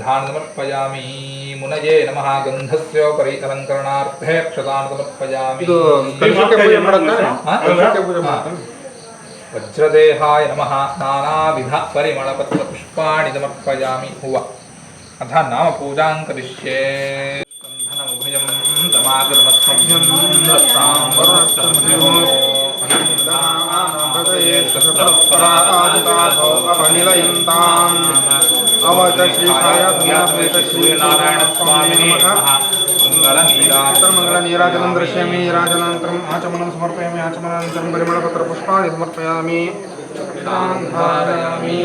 गन्धान् समर्पयामि मुनये नमः गन्धस्योपरि अलङ्करणार्थे अक्षतान् समर्पयामि वज्रदेहाय नमः नानाविध परिमलपत्रपुष्पाणि समर्पयामि हुव अथ नामपूजां करिष्ये स्कन्धनमुभयं दमाग्रमस्तभ्यं दत्तां मंगलनीराजनं दृश्यामि राजनान्तरम् आचमनं समर्पयामि आचमनानन्तरं परिमलपत्रपुष्पाणि समर्पयामि धारयामि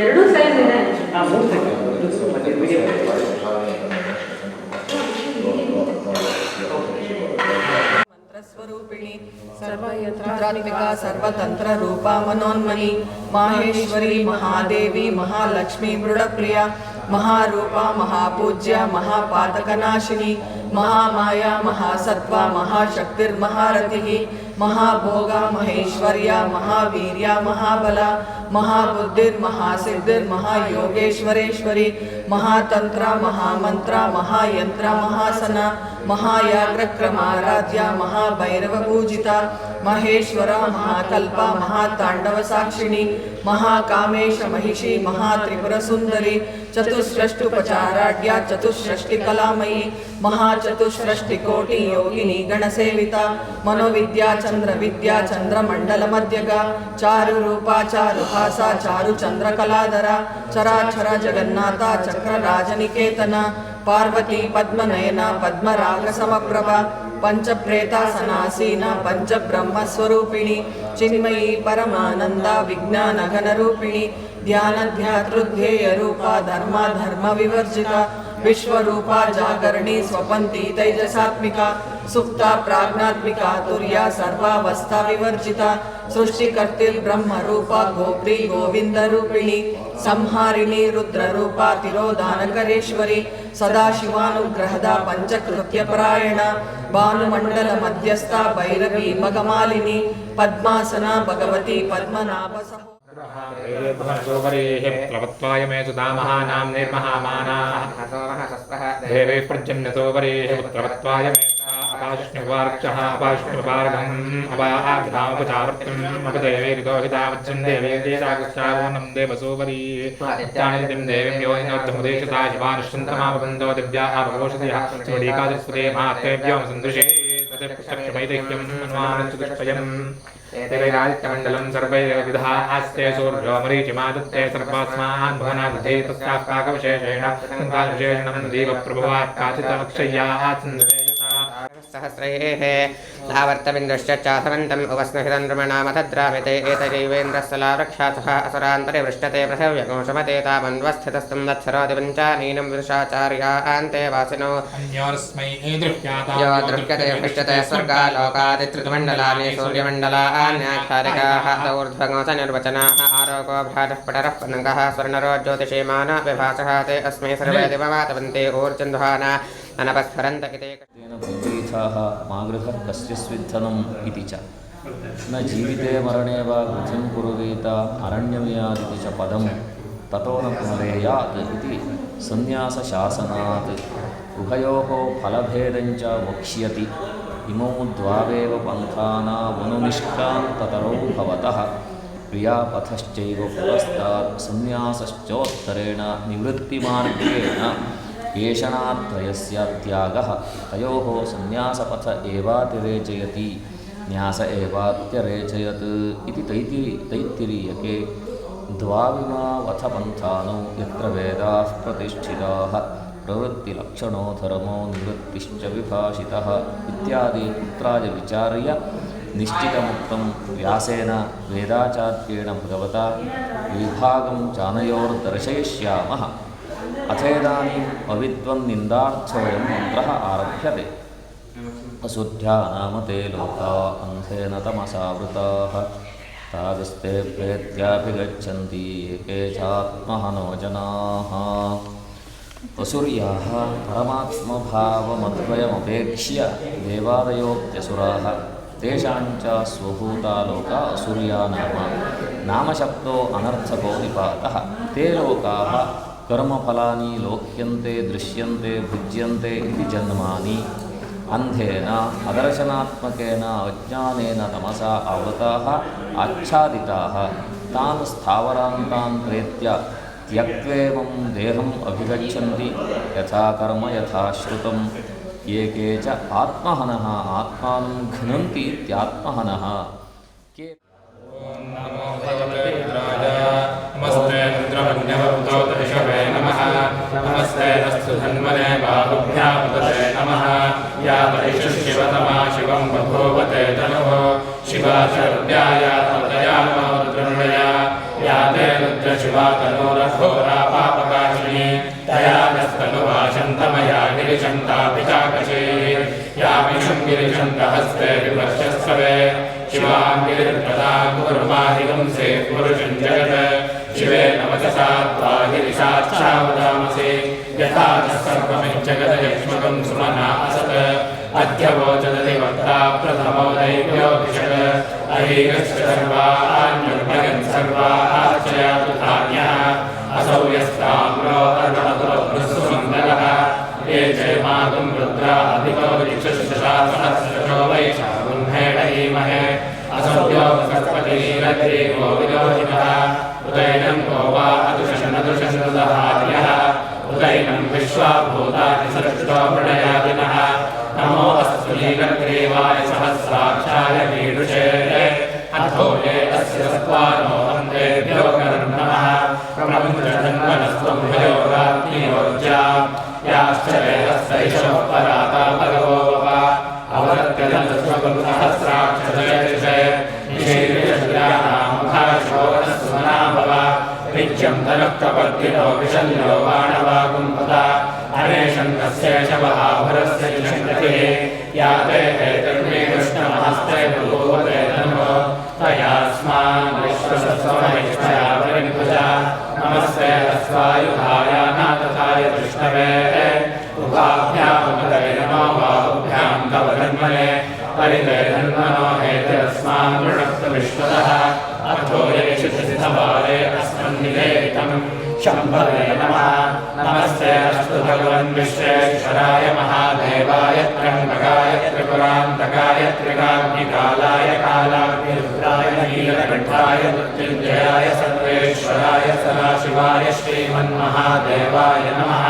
ಎರಡು ಸೈಜ್ ಇದೆ स्वरूपिणी सर्वयंत्रात्मिका सर्वतंत्र रूपा मनोन्मनी माहेश्वरी महादेवी महालक्ष्मी मृडप्रिया महारूपा महापूज्य महापातकनाशिनी महामाया महासत्वा महाशक्तिर्महारथिः महाभोगा महेश्वर्या महावीर्या महाबला महाबुद्धिर्महासिद्धिर्महायोगेश्वरेश्वरी महातंत्र महामंत्र महायंत्र महासना महायाग्रक्रमाराध्या महाभैरवपूजिता महेश्वरा महाकल्पा महातांडवसाक्षिणी महाकामेश महिषी महात्रिपुरसुंदरी चतुष्षष्टुपचाराढ्या चतुष्षष्टिकलामयी महाचतुष्षष्टिकोटि योगिनी गणसेविता मनोविद्या चंद्रविद्या चंद्रमंडलमध्यगा चारुरूपा चारुहासा चारुचंद्रकलाधरा चराचर जगन्नाथा चक्रराजनिकेतना पार्वती पद्मनयना पद्मरागसमप्रभा पंचप्रेतासनासीना पंचब्रह्मस्वरूपिणी चिन्मयी परमानंदा विज्ञानघनरूपिणी ध्यानध्यातृध्येयरूपा धर्मा धर्मविवर्जिता विश्वरूपा जागरणी स्वपन्ती तैजसात्मिका सुप्ता प्राज्ञात्मिका तुर्या सर्वावस्था विवर्जिता सृष्टिकर्तिर्ब्रह्मरूपा गोप्री गोविंदरूपिणी संहारिणी रुद्ररूपा तिरोधानकरेश्वरी सदाशिवानुग्रहदा पंचकृत्यपरायणा भानुमंडल मध्यस्था भैरवी मगमालिनी पद्मासना भगवती पद्मनाभ प्लवत्वाय मे सुदामहानां निर्महामानाः देवे पर्जन्यतोपरेः प्लवत्वाय मे अपाविष्णुवार्क्षः अपाविष्णुवार्गम् अपाग्धामुपचावर्त्यम् अपदेवेरितोहितावज्रम् देवेन्द्रेशागस्यावोनं देवसोपरी नित्यानित्यं देवीं योनिनोर्धमुदेशता शिवानुष्ठन्तमापबन्धो दिव्या आभवोषधयः चूडीकादिस्पदे मात्रेभ्यो सन्दृशे तदेपुस्तक्षमैदैक्यम् अनुमानचतुष्टयम् एतैरादित्यमण्डलं सर्वैर्विधा आस्ते सूर्यो मरीचिमादत्ते सर्वास्मान् भुवनादधे तस्याः पाकविशेषेण कालविशेषणं देवप्रभुवात् काचिदक्षय्यात् सहस्रैः लावर्तबिन्दुश्च चासवन्तम् उपस्नुहितं नृमणामथद्रामिते एतजैवेन्द्रस्थलावृक्षाथः असुरान्तरे वृष्टते पृथिव्यगोषमते तामन्वस्थितस्तं वत्सरोदिपञ्चानीनं विदुषाचार्यान्ते वासिनो यो दृश्यते पृष्ठते स्वर्गालोकादित्रितमण्डलानि सूर्यमण्डलान्याक्षारिकाः ऊर्ध्वगोचनिर्वचनाः आरोगो भ्राजः पटरः पनङ्गः स्वर्णरो ज्योतिषीमान विभासः ते अस्मै सर्वे दिवमातवन्ते ऊर्जन्ध्वाना अनपस्फरन्त इति मागृहर्कस्य स्विद्धनम् इति च न जीविते मरणे वा वृद्धिं कुरुवीत अरण्यमियादिति च पदं ततो न पुनरेयात् इति संन्यासशासनात् उभयोः फलभेदं च वक्ष्यति इमौ द्वावेव पन्थानामनुनिष्क्रान्ततरौ भवतः क्रियापथश्चैव पुरस्तात् संन्यासश्चोत्तरेण निवृत्तिमार्गेण येषणात्रयस्य त्यागः तयोः संन्यासपथ एवातिरेचयति न्यास एवात्यरेचयत् इति तैत्तिरीयके द्वाविमावथपन्थानौ यत्र वेदाः प्रतिष्ठिताः प्रवृत्तिलक्षणो धर्मो निवृत्तिश्च विभाषितः इत्यादि पुत्राय विचार्य निश्चितमुक्तं व्यासेन वेदाचार्येण भगवता विभागं चानयोर्दर्शयिष्यामः। अथेदानीम् अविद्वन्निन्दार्थोऽयं मन्त्रः आरभ्यते। असुद्ध्या नाम ते लोका अन्धेन तमसावृताः तागस्ते प्रेत्याभिगच्छन्ति ये चात्महनो जनाः। असुर्याः परमात्मभावमद्वयमपेक्ष्य देवादयोऽप्यसुराः तेषाञ्च स्वभूता लोका असुर्या नामशब्दो अनर्थको निपातः। ते लोकाः कर्मफलानि लोक्यन्ते दृश्यन्ते भुज्यन्ते इति जन्मानि अन्धेन अदर्शनात्मकेन अज्ञानेन तमसा आवृताः आच्छादिताः तान् स्थावरान्तान् प्रेत्य त्यक्त्वेवं देहम् अभिगच्छन्ति यथा कर्म यथा श्रुतं। ये के च आत्महनः आत्मानं घ्नन्ति इत्यात्महनः के। नमो भगवते रुद्राय नमस्ते रुद्रमन्यवृतोतरिषभे नमः नमस्ते अस्तु धन्वने बाहुभ्यां तते नमः या परिशुशिवतमा शिवं बभूवते तनुः शिवा शरद्याया तदया नमो रुद्रमृया या ते रुद्रशिवा तनोरघोरा पापकाशिनी तया नस्तनुवाशन्तमया गिरिशन्ताभिचाकशी या विषं गिरिशन्तहस्ते विवर्षस्रवे शिवां गिरिर्प्रदां कुर्मादिगंसे पुरुषं जगत् शिवे नवचसा त्वा गिरिशाच्छावदामसि यथा च सर्वमिज्जगदयक्ष्मकं सुमना असत् अद्य वोचदति वक्ता प्रथमो दैव्योऽभिषक् अहीगश्च सर्वान्युर्भयन् सर्वाश्चयातु धान्यः असौ यस्ताम्रो अर्णकुलभृत्सुमङ्गलः ये जयमागुं रुद्रा अधिको दिक्षुषासहस्रशो वैशागुम्हेडयीमहे असौ योगसर्पतिरग्रीवो विलोहितः उदैनं को वा अदुषणदुषणदहार्यः उदैनं विश्वाभूतानि सृष्टो प्रणयादिनः नमो अस्तु लीलग्रीवाय सहस्राक्षाय मीडुषे अथो ये अस्य सत्त्वानो वन्देभ्यो नमः प्रमुञ्चन्वनस्त्वं भयोगाग्नियोज्या याश्च वेदस्तैषः पराता भगवो वः अवरत्यजन्तस्वगुं सहस्राक्षजयतिषे निषीर्यशल्यानामुखाशोरस्वना भव नित्यं तनुक्तपद्दिनो विशल्यो बाणवागुम्भता अनेशन्तस्येषवहाभरस्य निषङ्गतिः या ते एतन्मे कृष्णमहस्ते बभूवते तनो तयास्मान् विश्वसत्स्वमहिष्ठया परिभुजा नमस्ते अस्वायुधाय नाथाय विष्णवे उभाभ्यामुदये नमो बाहुभ्यां तव धन्मने परिते धन्मनो हेतिरस्मान् वृणक्तु विश्वतः अथो येषितसिद्धबाले अस्मन्निवेदितं शम्भवे नमः नमस्ते अस्तु भगवन् विश्वेश्वराय महादेवाय त्र्यम्बकाय त्रिपुरान्तकाय त्रिकाग्निकालाय कालाग्निरुद्राय नीलकण्ठाय मृत्युञ्जयाय सर्वेश्वराय सदाशिवाय श्रीमन्महादेवाय नमः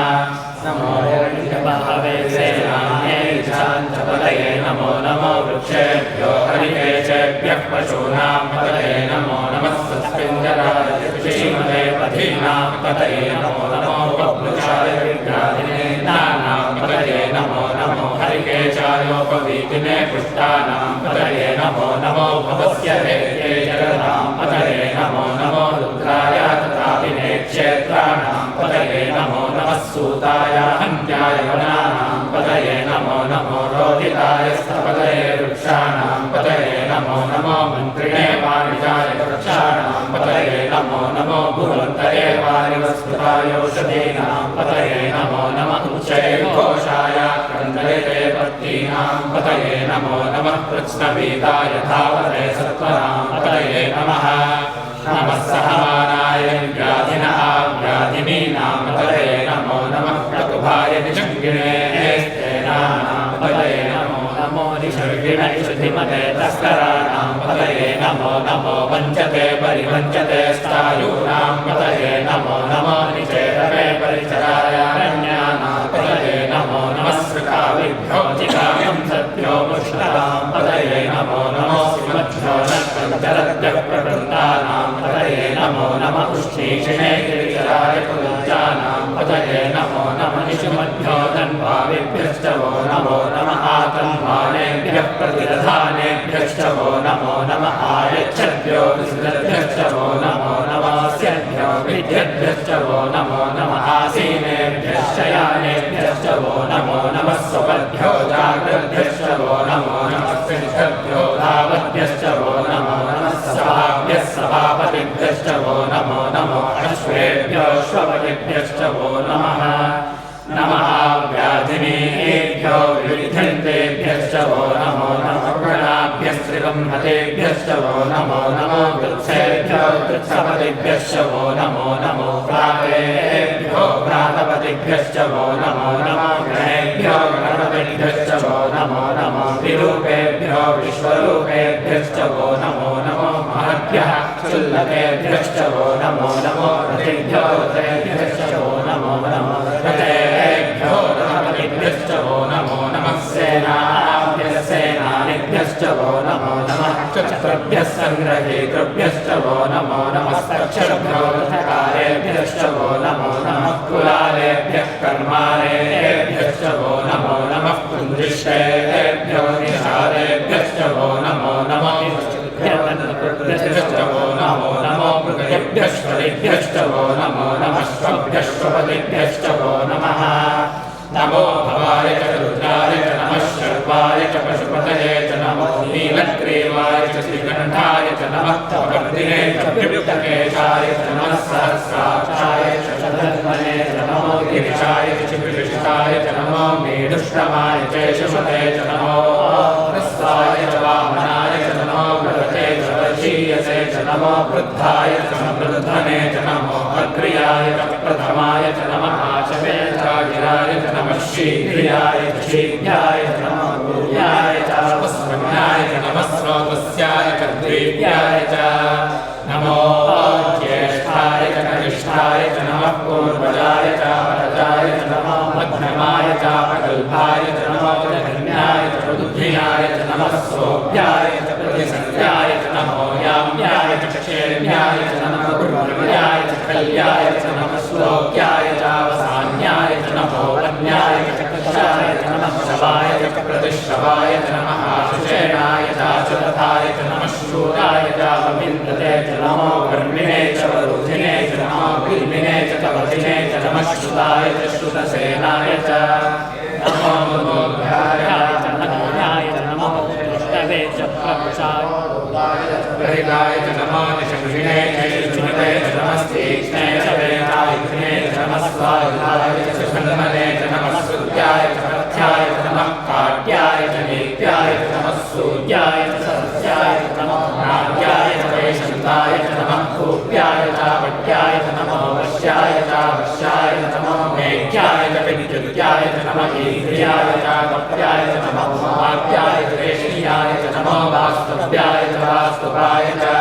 नमो हिरण्यबाहवे सेनाये शान्तपतये नमो नमो वृक्षेभ्यो हरिकेशेभ्यः पशूनां पतये नमो नमः सत्पिञ्जराय श्रीमते पथीनां पतये नमो नमो बभ्रुषाय विग्राधिने नानां पतये नमो नमो हरिकेशायोपवीतिने पुष्टानां पतये नमो नमो भवस्य हेते जगतां पतये नमो नमो रुद्राय तथापिने क्षेत्राणां पतये नमो नमः सूताय हन्त्याय वनानां पतये नमो नमो रोहिताय स्थपतये वृक्षाणां पतये नमो नमो मन्त्रिणे वाणिजाय वृक्षाणां पतये नमो नमो भुवन्तये वारिवस्पतायौषधीनां पतये नमो नमः उच्चैर्घोषाय क्रन्दयते पत्नीनां पतये नमो नमः कृत्स्नवीताय धावते सत्त्वनां पतये नमः नमः सहमानाय व्याधिनः व्याधिनीनां पतये नमो नमः प्रकुभाय निषङ्गिणे स्तेनानां पतये नमो नमो निषर्गिण इषधिमते तस्कराणां पतये नमो नमो वञ्चते परिवञ्चते स्थायूनां पतये नमो नमो निचेतवे परिचरायारण्यानां पतये नमो नमः सृकाविभ्यो चिकायं सद्भ्यो मुष्टां पतये नमो नमो सिमभ्यो नक्तञ्चरद्भ्यः प्रकृतानां पतये नमो नमः उष्णीषिणे गिरिचराय पुरुजानां पतये नमो नमः निशुमभ्यो धन्वाविभ्यश्च वो नमो नमः आतन्वानेभ्यः प्रतिदधानेभ्यश्च वो नमो नमः आयच्छद्भ्यो विसृजद्भ्यश्च वो नमो नमः स्यद्भ्यो विद्यद्भ्यश्च वो नमो नमः आसीने शयनेभ्यश्च यानेभ्यश्च वो नमो नमः स्वपद्भ्यो जाग्रद्भ्यश्च वो नमो नमः सिद्धभ्यो धावद्भ्यश्च वो नमो नमः सभाभ्यः सभापतिभ्यश्च वो नमो नमो अश्वेभ्यो श्वपतिभ्यश्च वो नमः नमः व्याधिनेभ्यो विविधन्तेभ्यश्च वो नमो नमः गणाभ्यस्त्रिगम्हतेभ्यश्च वो नमो नमो वृत्सेभ्यो वृत्सपतिभ्यश्च वो नमो नमो प्रातेभ्यो प्रातपतिभ्यश्च वो नमो नमो गणेभ्यो गणपतिभ्यश्च वो नमो नमो विरूपेभ्यो विश्वरूपेभ्यश्च वो नमो नमो महद्भ्यः क्षुल्लकेभ्यश्च वो नमो नमो रतिभ्यो रतेभ्यश्च वो नमो नमो रतेभ्यो रथपतिभ्यश्च वो नमो नमः सेनाभ्यः सेनानिभ्यश्च वो नमो नमः चक्रभ्यः सङ्ग्रहेतृभ्यश्च वो नमो नमः तक्षभ्यो रथकारेभ्यश्च वो नमो नमः कुलालेभ्यः कर्मालेभ्यश्च वो नमो नमः कुन्दृष्टेभ्यो निषादेभ्यश्च वो नमो नमः वो नमो नमो मृगेभ्यश्च वो नमो नमः श्वभ्यश्वपतिभ्यश्च वो नमः नमो भवाय च रुद्राय च नमः शर्वाय च पशुपतये च नमो नीलग्रीवाय च श्रीकण्ठाय च नमः कपर्दिने च विविक्तकेशाय च नमः सहस्राक्षाय च शतधन्वने च नमो गिरिशाय च चिकित्साय च नमो मेढुश्रमाय च शुभते च नमो प्रस्वाय च वामनाय च नमो वृते च वर्षीयसे च नमो वृद्धाय च वृद्धने च नमो अग्र्याय च प्रथमाय च नमः आशवे च गिराय च नमः शीघ्रियाय च शीघ्राय च नमः गुर्याय च पुष्पण्याय च नमः स्रोतस्याय च द्वीप्याय च नमो ज्येष्ठाय च कनिष्ठाय च नमः पूर्वजाय च परजाय च नमः मध्यमाय च प्रगल्भाय च नमो जघन्याय च रुद्धियाय च नमः सोभ्याय च प्रतिसंध्याय च नमो याम्याय च क्षेम्याय च नमः गुरुर्याय च कल्याय च नमः श्लोक्याय च अवसान्याय च नमो वन्याय च कक्षाय च नमः शवाय च प्रतिश्रवाय च नमः आशुषेणाय च आशुरथाय च नमः शूराय च अविन्द्रते च नमो कर्मिणे च वरुधिने च नमो गुल्मिने च कवचिने च नमः श्रुताय च श्रुतसेनाय च नमो मोघाय च नमोयाय च नमो दृष्टवे च प्रभुषाय प्रहिताय च नमो निशंसिने च श्रुते च नमस्तीक्ष्णे च वेदायुधने च नमः स्वायुधाय च सुषन्मने च नमः श्रुत्याय च पथ्याय च नमः काट्याय च नीत्याय च नमः सूर्याय च सहस्याय च नमः नाट्याय च वैशन्ताय च नमः कूप्याय च वट्याय च नमो वश्याय च वश्याय च नमो मेघ्याय च विद्युत्याय च नमः ईन्द्रियाय च कप्याय च नमः वाक्याय च वेश्याय च नमो वास्तव्याय च वास्तुपाय च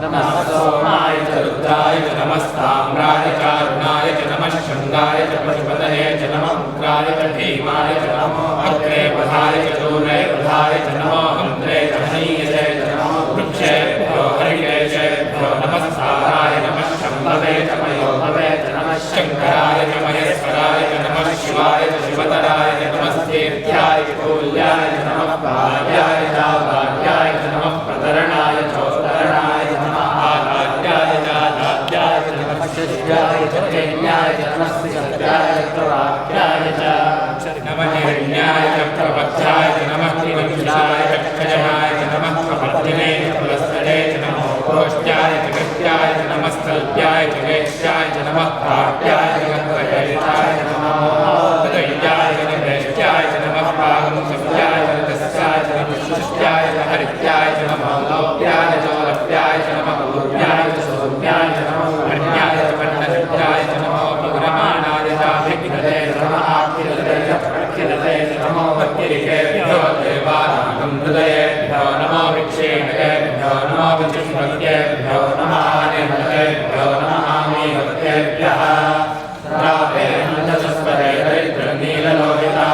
नमः सोमाय च रुद्राय च नमस्ताम्राय च अरुणाय च नमः शृङ्गाय च पशुपतये च नमः उग्राय च भीमाय च नमो अग्रे पधाय च दूरे पधाय च नमो मन्त्रे च हनीयसे च नमो वृक्षेभ्यो हरिकेशेभ्यो नमः साराय नमः शम्भवे च मयोभवे च नमः शङ्कराय च महेश्वराय च नमः शिवाय च शिवतराय च नमस्तीर्थ्याय च कूल्याय च नमः भार्याय च भार्याय च नमः प्रतरणाय चोत्तरणाय च नमः आराध्याय च आराध्याय च नमः शिष्याय च चैन्याय च नमः श्रीसत्याय च प्रवाक्याय च नमः हिरण्याय च प्रपथ्याय च नमः किवंशाय च क्षयणाय च नमः प्रपद्धिने च पुलस्तरे च नमः गोष्ठ्याय च कृत्याय च नमः स्थल्प्याय च वेश्याय च नमः काट्याय च गन्धयेशाय च नमः हृदयाय च निवेष्ट्याय च नमः पागंसव्याय च रतस्याय च नमः शिष्ट्याय च हरित्याय च नमः लौप्याय च लप्याय च नमः पूर्व्याय च सौम्याय च नमः हर्ण्याय च कर्णचित्राय च नमः विग्रमाणाय च विघ्नते च नमः आखिलते च प्रखिलते च नमो भक्तिरिकेभ्यो देवानां हृदयेभ्यो नमो विक्षेणकेभ्यो नमो विचिष्मकेभ्यो नमः आनिर्भतेभ्यो नमः आमीभक्तेभ्यः रावेन्द्रसस्पदे दरिद्रनीललोहिता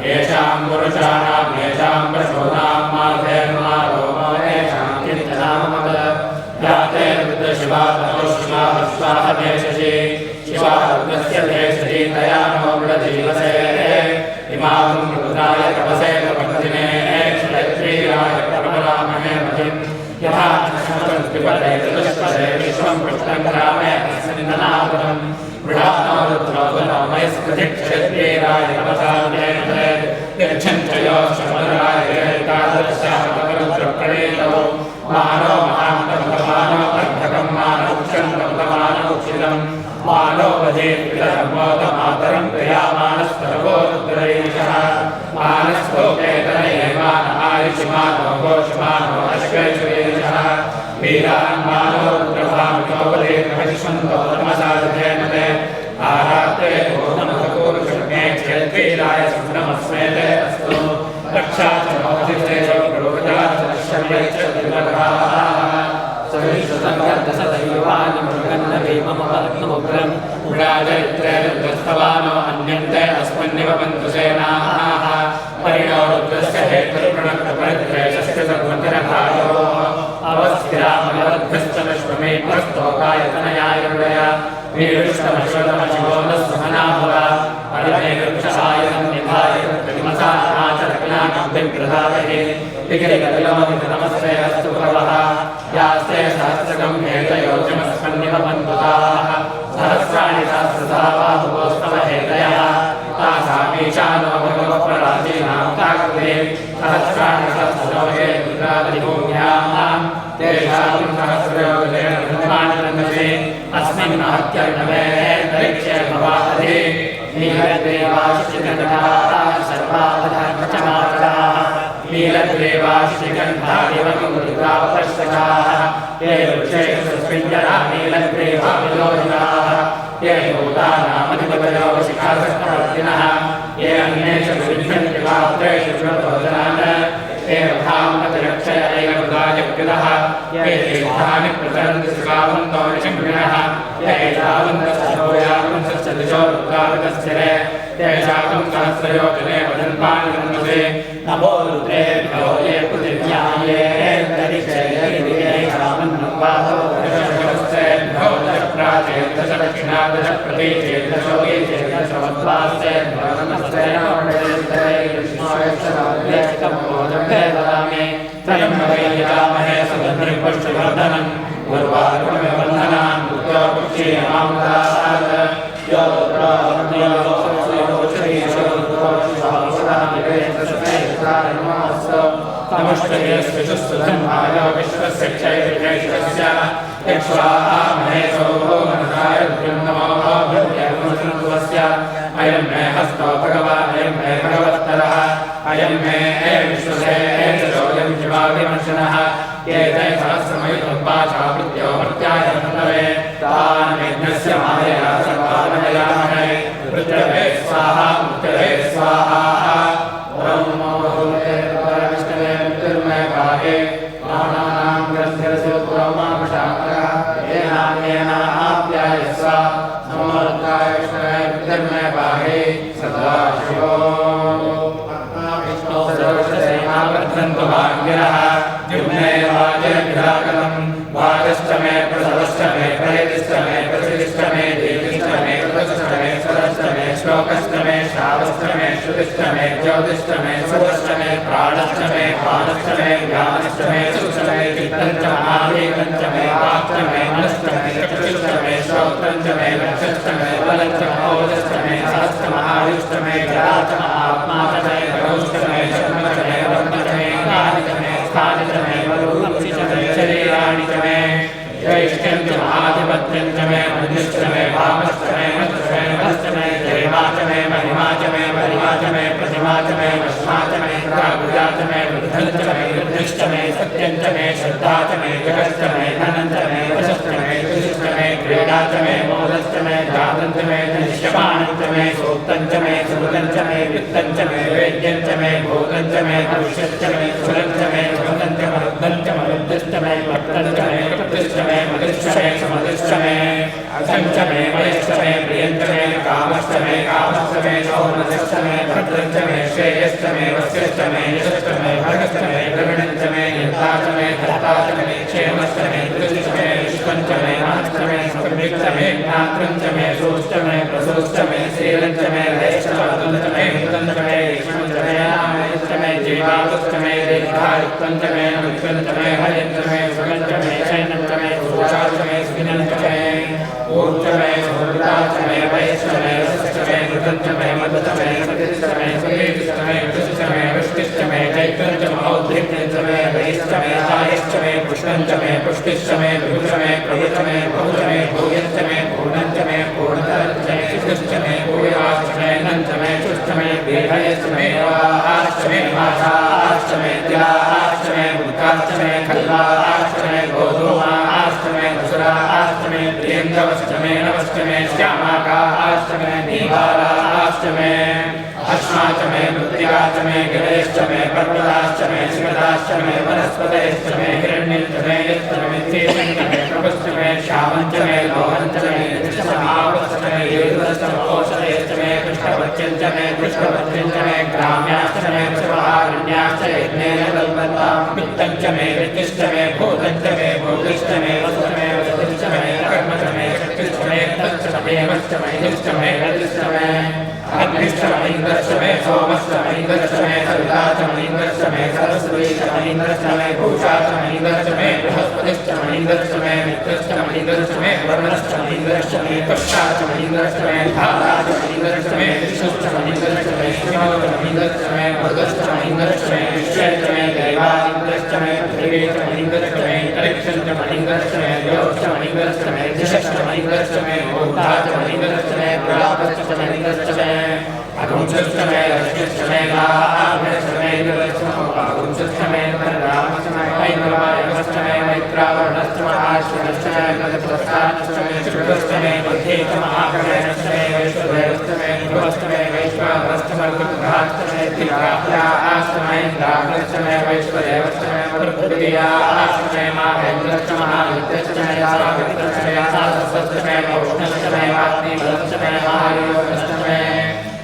येषां पुरुषाणां येषां पशूनां माधेर्मारोमो येषां चिन्तनाममद याते रुद्रशिवा तनोशिवा स्वाहा देशसि शिवा रुद्रस्य देशसि तया नो मृडजीवसे इमां रुद्राय तपसे तपदिने क्षत्रियाय प्रबलामहे मतिं यथा पिबते चतुष्पदे विश्वं पुष्टं ग्रामे अस्मिन्ननापुरम् मृडानो रुद्रो मयस्कृतिक्षेत्रेराय नमसामये यच्छन्त योऽशमराय एकादशामकरुद्रप्रणेतौ मानो महान्तमानो अर्धकं मानो क्षन्तमानोक्षितम् मानो वजेत्पितरमोदमातरं क्रियामानस्तरवो रुद्रैषः मानस्तोकेतनये मान आयुष्मानो घोषमानो अश्वैश्वरेषः वीरान् मानो रुद्रभामितो वदेर्विश्वन्तो नमसाधेमते आराते नमः क्षेत्रीराय नमस्मेते अस्तु रक्षा च मोदिते च प्रभुता च शम्ये च दुर्लभाः सविश्वसङ्गर्दशदैवानिमृगन्नभीममपद्ममुग्रं मृगाजरित्रे रुद्रस्तवानो अन्यन्ते अस्मन्निव बन्धुसेनाः परिणो रुद्रस्य हेतुर्प्रणक्तपरित्रेषस्य सर्वतिरभायो अवस्थिरामलवद्भ्यश्च विश्वमेत्रस्तोकायतनयाय हृदय वीरुष्टमश्वतमशिवो न सुमनाभव परमे वृक्षायनं निधाय प्रतिमसानाचरकलाकं प्रदावहे विगलिगलिलोहितनमस्ते अस्तु भवः यास्ते सहस्रकं हेतयोजमस्मन्निव बन्धुताः सहस्राणि सहस्रधा बाहुवोस्तव हेतयः तासामीशानो भगवत्पराचीनां ताकृते सहस्राणि सहस्रलोके रुद्रादिभूम्यां तेषां सहस्रयोगेन ब्रह्माणि नन्दसे अस्मिन् महत्यर्णवे तरिक्षे भवादे नीलदेवाश्चिकण्ठाः सर्वाधर्मचमाचराः नीलग्रीवाश्चिकण्ठादिवरुद्रावपश्यकाः ये वृक्षेषुस्मिञ्जरा नीलग्रीवाविलोहिताः ये भूतानामधिपतयो शिखासस्तवर्तिनः ये अन्येषु विभ्यन्ति पात्रेषु श्रुतोदनान् ये रथामतिरक्षय ऐकमृगायज्ञतः ये तीर्थानि प्रचरन्ति सुखावन्तो निशङ्गिनः ये एतावन्तश्चोयावन्तश्च दिशो रुद्रावितस्थिरे तेषां सहस्रयोजने वदन्पानि नन्दसे नमो रुद्रेभ्यो ये पृथिव्या ये तरिक्षे ये शामन्नं वाहो दशस्तेभ्यो दश प्राचेत् दश दक्षिणात् दश प्रतीचेत् दशोगीचेत् दशवद्वास्तेभ्यो नमस्ते नमस्ते कृष्णोयक्षराज्येष्टमोदभ्ये ददामि त्रयं वैयजामहे सुगन्धिं पुष्टिवर्धनम् उर्वारुकमिव बन्धनान् उद्योगक्षीयमामुदासात् यो तमुष्टयस्विषुस्तुधन्मायो विश्वस्य क्षैर्यैश्वस्य यक्ष्वामहेशो मनसाय नमो भृत्यस्य अयं मे हस्तो भगवान् अयं मे भगवत्तरः अयं मे विश्वसेयं शिवाभिमर्शनः ये ते सहस्रमयुतपाशावृत्यो भृत्याय नन्दवे तान् यज्ञस्य मायया सर्वानयामहे पृथ्वे स्वाहा पृथ्वे स्वाहा ॐ नमो भगवते विष्णवे मृत्युर्मे पाहे प्राणानां ग्रन्थिरसूत्रमापशाकरः येनाप्यायस्व नमो रुद्राय विष्णवे मृत्युर्मे पाहे सदाशिवो विष्णो सर्वसेनावर्धन्तु भाग्यरः द्युम्ने वाजयभिराकरम् वाजश्च मे प्रसवश्च मे प्रयतिश्च मे प्रसिद्धिश्च मे दीर्घिश्च मे कृतश्च मे स्वरश्च मे श्लोकश्च मे श्रावश्च मे श्रुतिश्च मे ज्योतिश्च मे सुरश्च मे प्राणश्च मे पानश्च मे ज्ञानश्च मे सुश्च मे चित्तञ्च महावेगञ्च मे वाक्च मे मनश्च मे चक्षुश्च मे श्रोत्रञ्च मे लक्षश्च मे बलञ्च ओजश्च मे सहश्च महायुश्च मे जराच महात्मा च मे गौश्च मे शर्म च मे वर्म च मे कानि च मे स्थानि च मे वरुणंसि च मे शरीराणि च मे ज्येष्ठ्यं च महाधिपत्यं च मे मध्यश्च मे भामश्च मे मध्यश्च मे नभश्च मे जयमा च मे महिमा च मे वरिमा च मे प्रतिमा च मे वश्मा च मे प्रागुजा च मे वृद्धं च मे वृद्धिश्च मे सत्यं च मे श्रद्धा च मे जगश्च मे धनं च मे वशश्च मे कृषिश्च मे क्रीडा च मे मोदश्च मे जातं च मे दृश्यमानं च मे सूक्तं च मे सुकृतं च मे वित्तं च मे वेद्यं च मे भोगं च मे भविष्यच्च मे सुरं च मे सुगतं च मरुद्धं च मरुद्धश्च मे भक्तं च मे कृतिश्च मे मदिश्च मे समदिश्च मे अर्थं च मे मयश्च मे प्रियं च मे कामश्च मे कामश्च मे सौमनश्च मे भद्रं च मे श्रेयश्च मे वस्यश्च मे यशश्च मे भगश्च मे द्रविणं च मे यन्ता च मे धर्ता च मे क्षेमश्च मे दृष्टिश्च मे विश्वं च मे महश्च मे समृक्तं च मे ज्ञात्रं च मे सोश्च मे प्रसोश्च मे श्रीलं च मे हयश्च मदं च मे हितं च मे ईश्वं च मे नामयश्च मे जीवातुश्च मे दीर्घायुक्तं च मे मृत्युं च मे हयं च मे सुगं च मे शयनं च सर्वचमे सतिष्ठमे सतीष्ठमे विशिष्टमे विष्टिष्टमे चैत्रञ्चमौद्धिक्यञ्चमे वैष्टमे आयश्चमे पुष्टञ्चमे पुष्टिष्टमे विभुषमे प्रभुषमे बहुषमे भूयश्चमे पूर्णञ्चमे पूर्णतरञ्चमे शिष्टमे भूयाश्चमे नञ्चमे शुष्टमे दीर्घयश्चमे आश्चमे माषाश्चमे तिलाश्चमे बुद्धाश्चमे खल्लाश्चमे गोधूमाश्चमे धुसराश्चमे प्रियङ्गवश्चमे नवश्चमे श्यामाकाश्चमे नीलाश्चमे अश्माचमे मृत्तिकाचमे गिरेश्चमे पर्वताश्चमे शिखराश्चमे वनस्पतेश्चमे हिरण्यश्चमे यश्चमे चेतनश्चमे प्रभश्चमे श्यामञ्चमे लोहञ्चमे यश्चमावश्चमे युद्धश्चमे औषधेश्चमे कृष्णवच्चञ्चमे कृष्णवच्चञ्चमे ग्राम्याश्चमे शिवारण्याश्च यज्ञेन कल्पतां वित्तञ्चमे वित्तिश्चमे भूतञ्चमे भूतिश्चमे वसुश्चमे वसुश्चमे कर्मचमे शक्तिश्चमे तच्चमे वश्चमे यश्चमे रतिश्चमे अग्निश्चमैन्द्रश्चमे सोमश्चमैन्द्रश्चमे सविताश्चमैन्द्रश्चमे सरस्वतीश्चमैन्द्रश्चमे भूषाश्चमैन्द्रश्चमे बृहस्पतिश्चमैन्द्रश्चमे मित्रश्चमैन्द्रश्चमे वरुणश्चमैन्द्रश्चमे पक्षाश्चमैन्द्रश्चमे धाराश्चमैन्द्रश्चमे विष्णुश्चमैन्द्रश्चमे शिवश्चमैन्द्रश्चमे मरुदश्चमैन्द्रश्चमे विश्वेश्चमे देवाइन्द्रश्चमे पृथिवीश्चमैन्द्रश्चमे अंतरिक्षश्चमैन्द्रश्चमे द्यौश्चमैन्द्रश्चमे दिशश्चमैन्द्रश्चमे भूताश्चमैन्द्रश्चमे प्रलापश्चमैन्द्रश्चमे अगुंसश्चमे रश्मिश्चमे गाभश्चमे अगुंसश्चमे रामश्चमे ऐन्द्रवायवश्चमे मैत्रावरुणश्चमे आश्विनश्चमे मदप्रस्थानश्चमे शुक्लश्चमे मध्येश्चमे आकर्णश्चमे वैश्वदेवश्चमे ध्रुवश्चमे वैश्वानश्चमे कृतघ्राश्चमे तिग्राह्याश्चमे इन्द्राग्नश्चमे वैश्वदेवश्चमे मरुत्तुर्याश्चमे माहेन्द्रश्चमे आदित्यश्चमे सावित्रश्चमे सारस्वश्चमे पौष्णश्चमे वाग्निवश्चमे महायोगश्चमे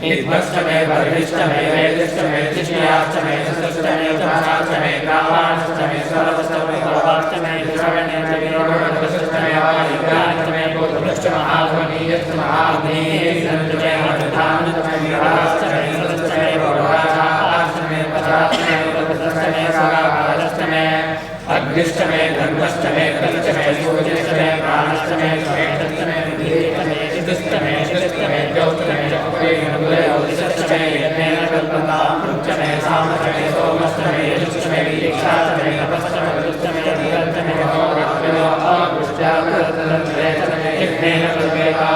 इद्मश्चमे वर्धिष्ठमे वेदिष्ठमे तिष्ठ्याश्चमे सतश्चमे चमाश्चमे ग्रामाश्चमे सर्वश्चमे सर्वाश्चमे श्रवणेश्चमे रोगणश्चमे वायुग्राश्चमे गोत्रश्चमे आध्वनीयश्चमे आग्नेयश्चमे मधुधानश्चमे विराश्चमे सतश्चमे गौरवाश्चमे पचाश्चमे उपपश्चमे सागाश्चमे अग्निश्चमे धर्मश्चमे कलिश्चमे सूर्यश्चमे प्राणश्चमे श्वेतश्चमे विधेयश्चमे शितश्चमे शितश्चमे ज्योतिश्चमे चक्रे औदिशश्चमे यज्ञेन कल्पतां पृच्छमे सामश्चमे सोमश्चमे यजुश्चमे दीक्षाश्चमे तपश्चमे वरुश्चमे निरञ्चमे होरात्रिनो अकृष्टाकृतन्त्रे यज्ञेन कल्पेतां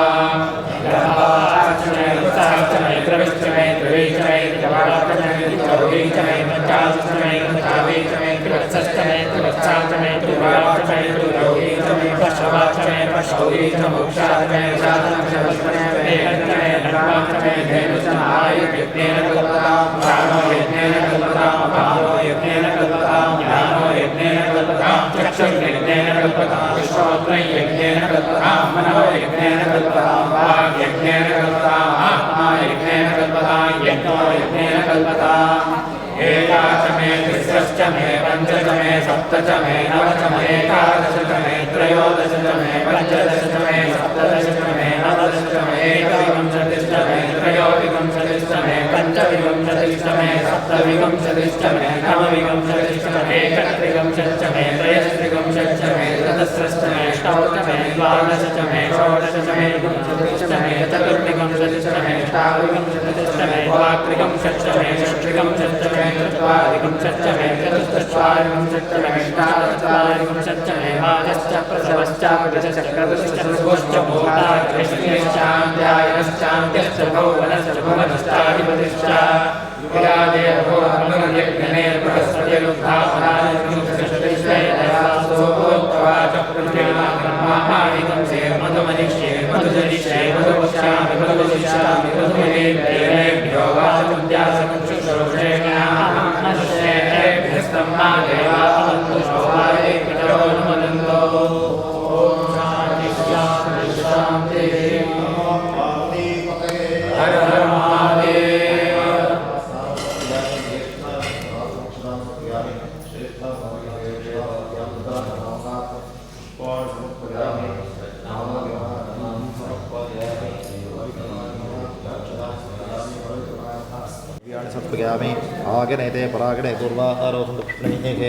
ग्रहाश्चमे उत्साहश्चमे द्रविश्चमे द्रवीश्चमे जवाश्चमे चौरीश्चमे पञ्चाश्चमे पञ्चावीश्चमे त्रिवत्सश्चमे त्रिवत्साश्चमे त्रिवाश्चमे त्रिरोहीश्चमे पशवाश्चमे पशौरीश्चमुक्षाश्चमे शासनश्चमे वेदश्चमे धर्माश्चमे धेनुश्चमे आयुर्यज्ञेन कल्पतां प्राणो यज्ञेन कल्पतां अपानो यज्ञेन कल्पतां ज्ञानो यज्ञेन कल्पतां चक्षुर्यज्ञेन कल्पतां श्रोत्रं यज्ञेन कल्पतां मनो यज्ञेन कल्पतां वाक् यज्ञेन कल्पतां आत्मा यज्ञेन कल्पतां यज्ञो यज्ञेन कल्पतां एकादशमे तिस्रश्चमे पञ्चदशमे सप्तदशमे नवदशमे एकादशमे त्रयोदशमे पञ्चदशमे सप्तदशमे नवदशमे एकविंशतिश्चमे त्रयोविंशतिश्चमे पञ्चविंशतिश्चमे सप्तविंशतिश्चमे नवविंशतिश्चमे एकत्रिंशतिश्चमे त्रयस्त्रिंशतिश्चमे चतुस्रश्चमे अष्टौश्चमे द्वादशमे षोडशमे विंशतिश्चमे चतुर्विंशतिश्चमे अष्टाविंशतिश्चमे द्वात्रिंशतिश्चमे षष्ठिंशतिश्चमे चत्वारिंशतिश्चमे चतुश्चत्वारिंशतिश्चमे अष्टाचत्वारिंशतिश्चमे माजश्च प्रसवश्चाकृतश्च भूताश्चान्द्यायश्चान्त्यश्च भुवनश्च भुवनश्चाधिपतिश्च विराजेर्भो बृहस्पतिरुद्धापनादिश्चैदयासोत्तवाच पृथ्व्या ब्रह्मादिकंसे मधुमनिष्ये मधुजनिष्ये मधुवक्ष्यामि मधुवशिष्यामि मधुमहेभ्यो वाचमुद्यासमुक्षुश्रोषेण्याहमश्येभ्यस्तं मा देवा अवन्तु शोभाये पितरो नुमदन्तो ॐ शान्ति शान्ति शान्ति हर हर महादेव समर्पयामि आगनेते परागणे पूर्वारोहणप्रणीः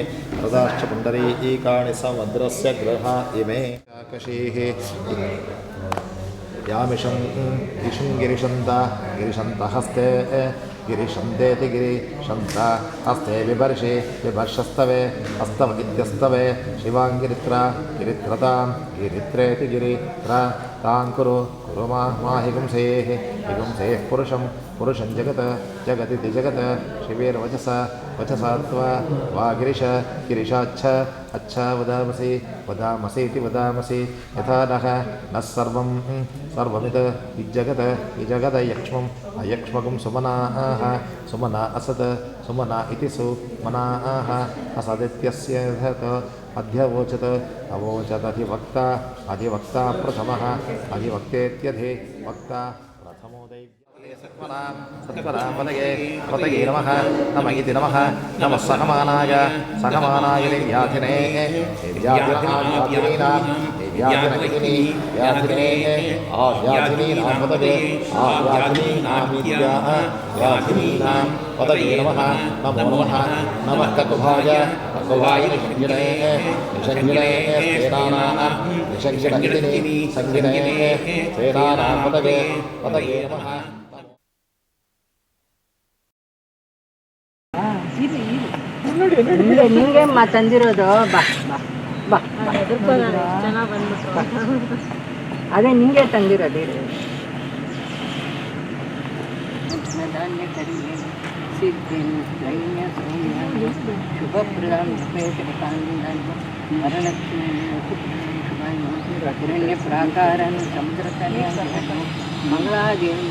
रदाश्च पुण्डरीकाणि समुद्रस्य ग्रहा इमे आकाशीः यामिषं गिषुं गिरिशन्त गिरिशन्तहस्ते गिरिशन्तेति गिरिशन्त हस्ते बिभर्षि बिभर्षस्तवे हस्तव इत्यस्तवे शिवाङ्गिरित्रा गिरित्रतां गिरित्रेति गिरित्र तां कुरु कुरु माहिगुंसेः हिगुंसेः पुरुषं जगदिति जगत् शिवेर्वचस वचसा त्वा गिरिश गिरिशाच्छ अच्छा वदामसीति वदामसि यथा नः सर्वमित् इजगदयक्ष्मम् अयक्ष्मकं सुमनाः सुमना असत् सुमना इति सुमनाः असदित्यस्य अध्यवोचत् अवोचदधिवक्ता अधिवक्ता प्रथमः अधिवक्तेत्यधिवक्ता प्रथमो सत्पदापदये पतये नमः नम इति नमः नमः सहमानाय निर्व्याधिने व्याधिनीनां पदये व्याधिनीनां पदये नमः नमो नमः नमः ककुभाय निषङ्गिणे सेनानां निषङ्गिणी सङ्गिणे सेनानां पदये नमः ನಿಂಗೆ ತಂದಿರೋದು ಬಾ ಬಾ ಅದೇ ನಿಂಗೆ ತಂದಿರೋದು ಧಾನ್ಯ ಕರಿಗೆ ಸಿದ್ಧಿನ್ ದೈನ್ಯ ಸೌಮ್ಯ ಶುಭಪ್ರದಾಂ ವರಲಕ್ಷ್ಮಿ ಹಿರಣ್ಯ ಪ್ರಾಕಾರಂ ಸಮುದ್ರತಲೆ ಮಂಗಳಾದೇವಿ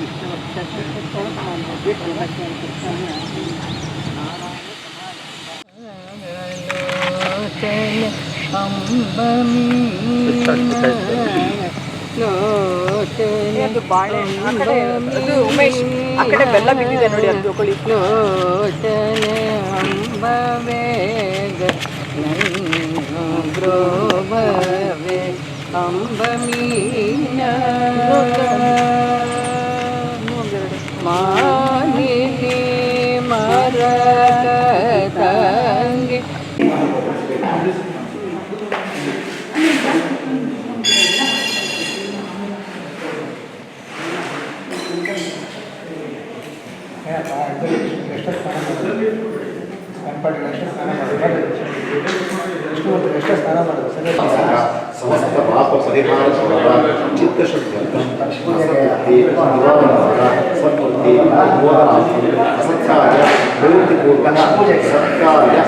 ಅದು ಬಾಳೆ ಅದು ಉಮೇಶ್ ಆ ಕಡೆ ಬೆಲ್ಲ ಬಿದ್ದಿದೆ ನೋಡಿ ಅದು ತಗೊಳ್ಳಿ ಅಂಬವೇಗ ಗ್ರೋಭವೇ ಅಂಬಮೀನ ಮಾನಿನಿ ಮರಕತಂಗಿ समस्त पाप परिहार चित्त शुद्धि सत्बुद्धि असत्कार्य निवृत्तिपूर्वक सत्कार्य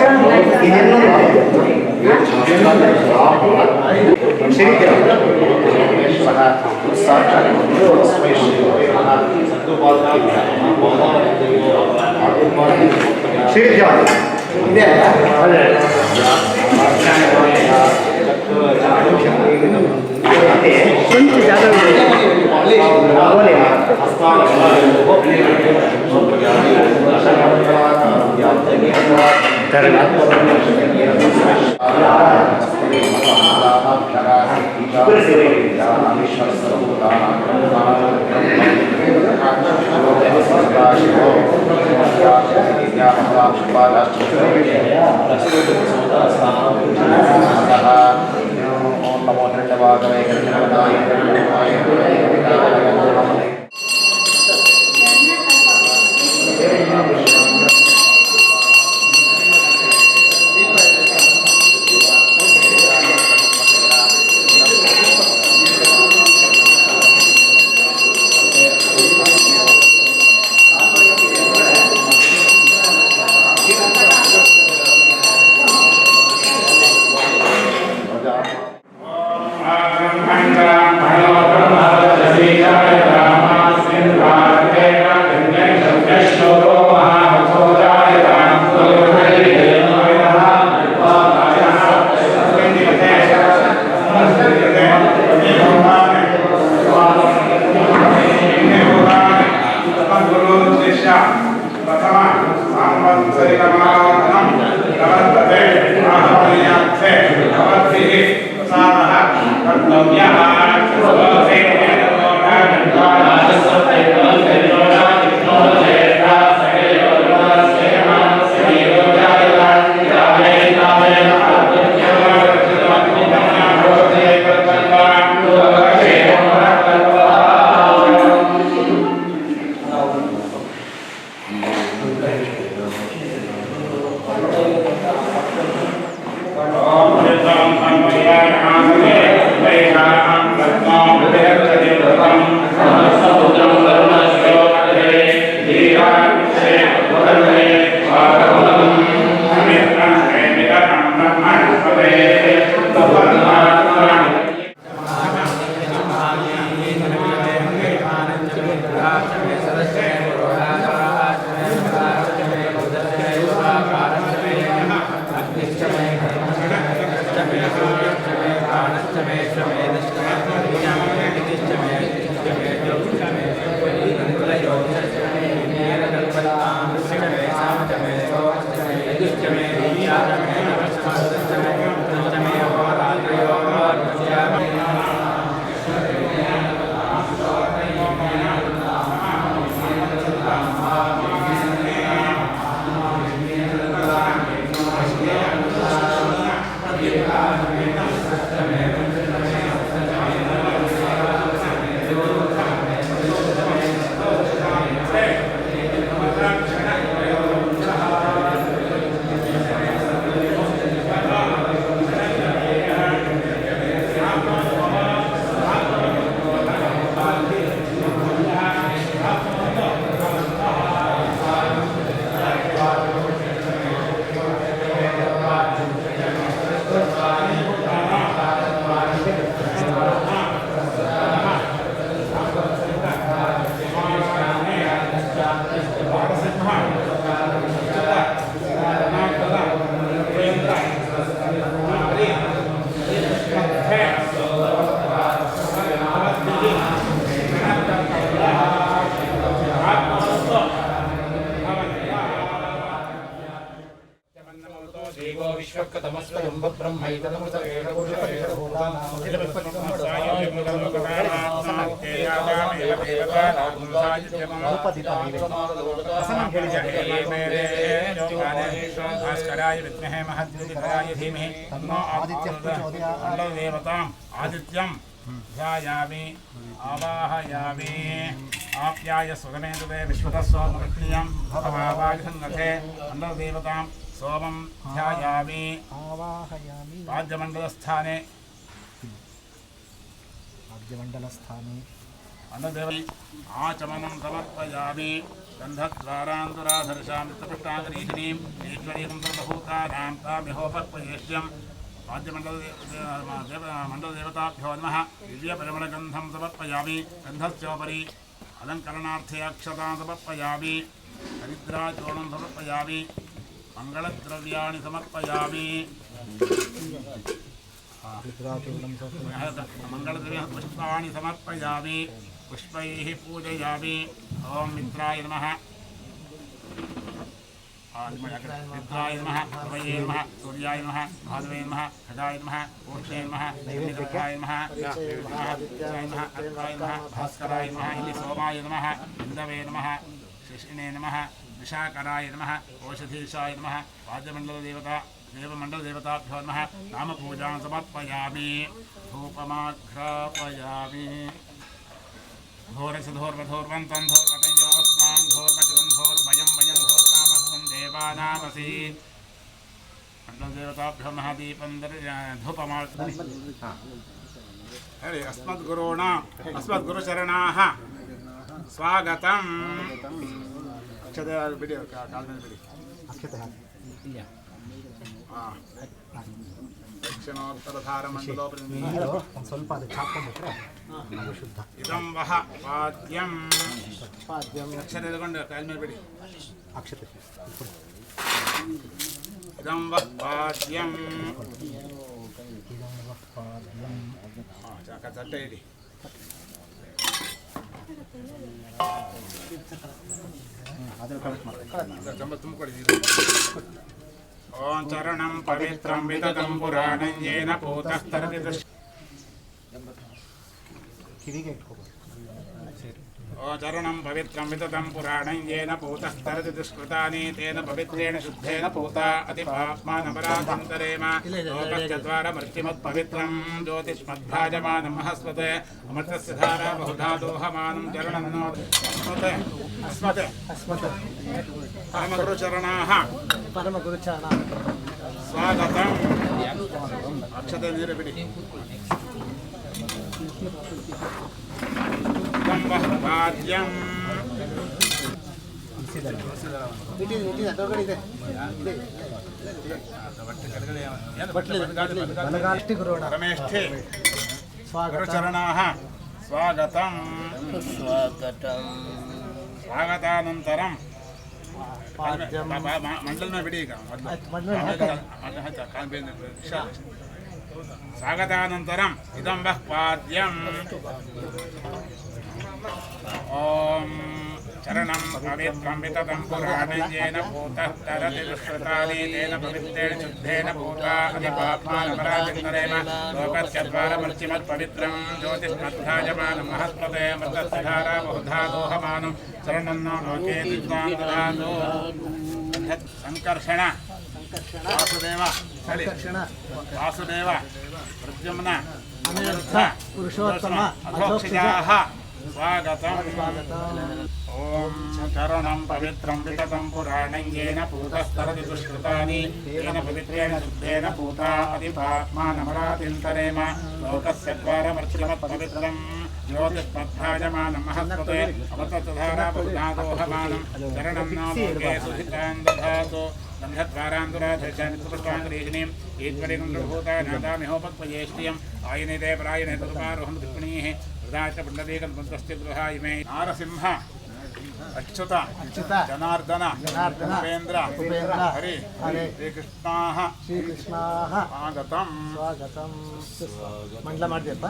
आदित्यं ध्यायामि आवाहयामि आप्याय सुगमेन्दुवे विश्वतस्वमृष्टियं भवावायुसन्नथे अन्नदेवतां सोमं ध्यायामि आवाहयामि वाद्यमण्डलस्थाने अन्नदेवी आचमनं समर्पयामि गन्धद्वारान्तराधर्षां मित्रपुष्टाङ्गरीषिणीं ईश्वरीं सर्वभूतानां तामिहोपक्वयेष्यं वाद्यमण्डलदेवताभ्यो नमः दिव्यपरिमलगन्धं समर्पयामि गन्धस्योपरि अलङ्करणार्थे अक्षतां समर्पयामि हरिद्राचूर्णं समर्पयामि मङ्गलद्रव्याणि समर्पयामि मङ्गलद्रव्याणि पुष्पाणि समर्पयामि पुष्पैः पूजयामि ॐ मित्राय नमः मित्राय नमः भवये नमः सूर्याय नमः भादवे नमः खगाय नमः ऊष्णे नमः नैमिषाय नमः विद्याय नमः अर्काय नमः भास्कराय नमः सोमाय नमः इन्दवे नमः शिशिने नमः विशाकराय नमः औषधीशाय नमः देवमण्डलदेवताभ्यो नमः नामपूजां समर्पयामि धूपमाघ्रापयामि घोरसधोर्वधोर्वन्तं धोर्वतयोस्मान् धोर्वचरं धोर्वयं वयं धोर्कामस्वं देवानामसि मण्डलदेवताभ्यो नमः दीपं धूपमाघ्रापयामि अस्मद्गुरुचरणाः स्वागतम् इदं वह वाद्यं अक्षते इदं वह वाद्यं ओं चरणं पवित्रं विदतं पुराणं येन पूतस्तरति ओं चरणं पवित्रं विदतं पुराणं येन पूतस्तरति दुष्कृतानि तेन पवित्रेण शुद्धेन पूता अतिपाप्मानपराधन्तरेम लोकश्चत्वारमर्चिमत्पवित्रं ज्योतिष्मद्भाजमानं महस्वते अमृतस्य धारा बहुधा दोहमानं चरणं नो अस्मत् परमगुरुचरणाः स्वागतम् अक्षते नीरबिडि वाद्यं रमेष्ठे गुरुचरणाः स्वागतम् स्वागतानन्तरं मंडल में बिड़ी का स्वागतानन्तरम् इदं वः पाद्यम् ओम चरणं पवित्रं विततं पुराणं येन भूतः तरति दुष्कृतानि तेन पवित्रेण शुद्धेन भूता अधिपाप्मानपराचिन्तरेम लोकस्यद्वारमर्चिमत्पवित्रं ज्योतिष्मद्भाजमानं महस्पते मृतस्य धारा बहुधा दोहमानं शरणं नो लोके दिग्वां ददातु संकर्षण वासुदेव प्रद्युम्न अनिरुद्ध पुरुषोत्तम अधोक्षजाः स्वागतम् ओम चरणं पवित्रं विततं पुराणं येन पूतस्तरति दुष्कृतानि तेन पवित्रेण शुद्धेन पूता अधिपाप्मानमरातिन्तरेम लोकस्य द्वारमर्चिमत्पवित्रं ज्योतिष्मद्भाजमानं महस्पते अमृतधारा बहुधादोहमानं शरणं नो लोके सुहितां दधातु गन्धद्वारान्तराधर्षामित्रपुष्पाङ्गरीषिणीं ईश्वरीगुण्डभूता नादामिहोपक्वयेष्टियम् आयनिते परायणे तदुपारोहं टिप्पणीः हृदाच पुण्डरीकं पुत्रस्य गृहाय मे नारसिंह अच्युत जनार्दन उपेन्द्र हरि श्रीकृष्णाः स्वागतम् ಮಂಡಲ ಮಾಡಿದೆಯಪ್ಪ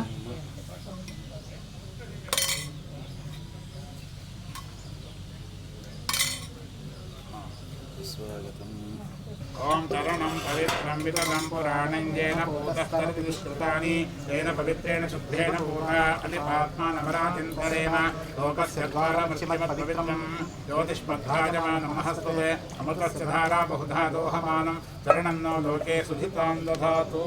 ओम चरणं पवित्रं विततं पुराणं येन भूतस्तरति दुष्कृतानि येन पवित्रेण शुद्धेन भूता अतिपात्मानमरातिन्तरेण लोकस्य द्वारमृतिमत्पवित्रं ज्योतिष्मद्भाजमानमहस्तुते अमृतस्य धारा बहुधा दोहमानं चरणं नो लोके सुधितां दधातु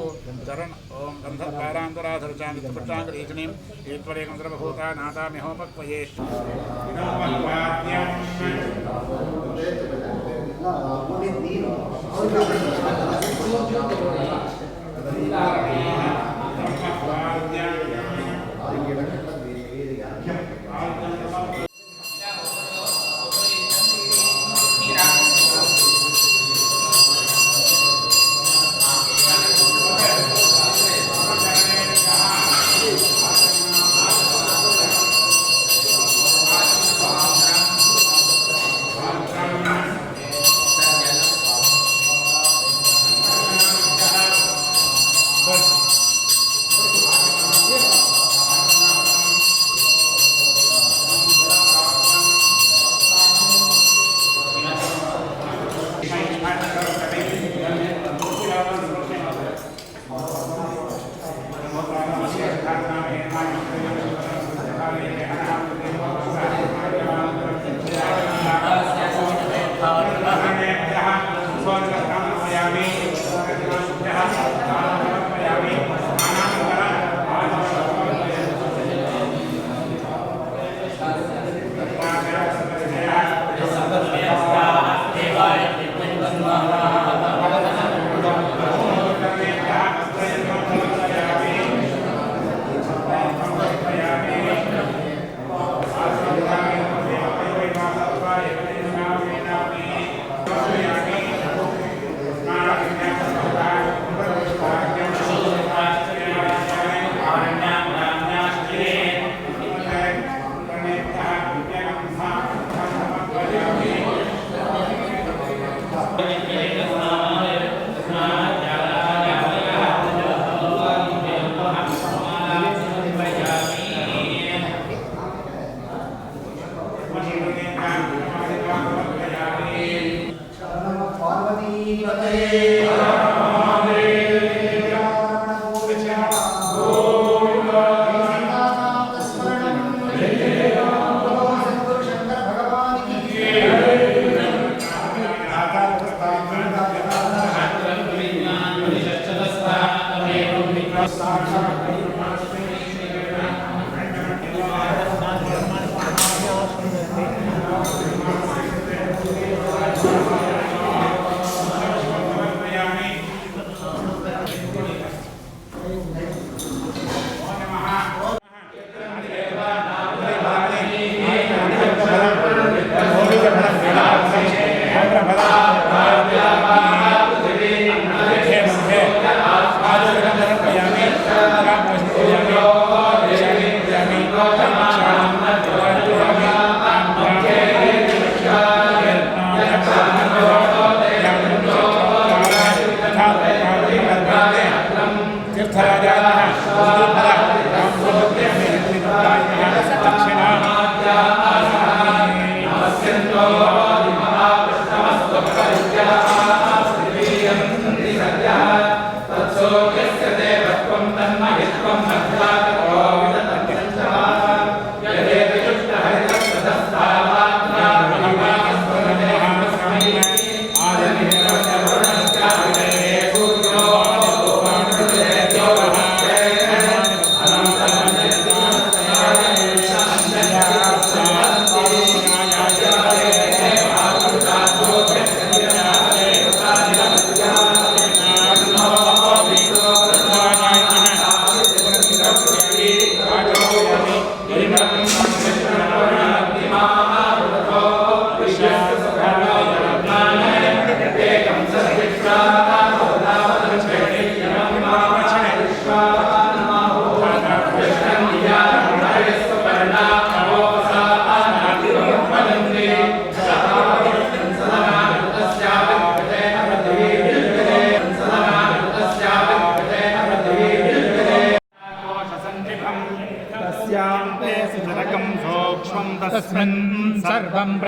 चरण ओम गन्धद्वारान्तराधरुचामित्रपुष्टाङ्गरीचनीं ईश्वरेकं सर्वभूता नादामिहोपक्वयेषु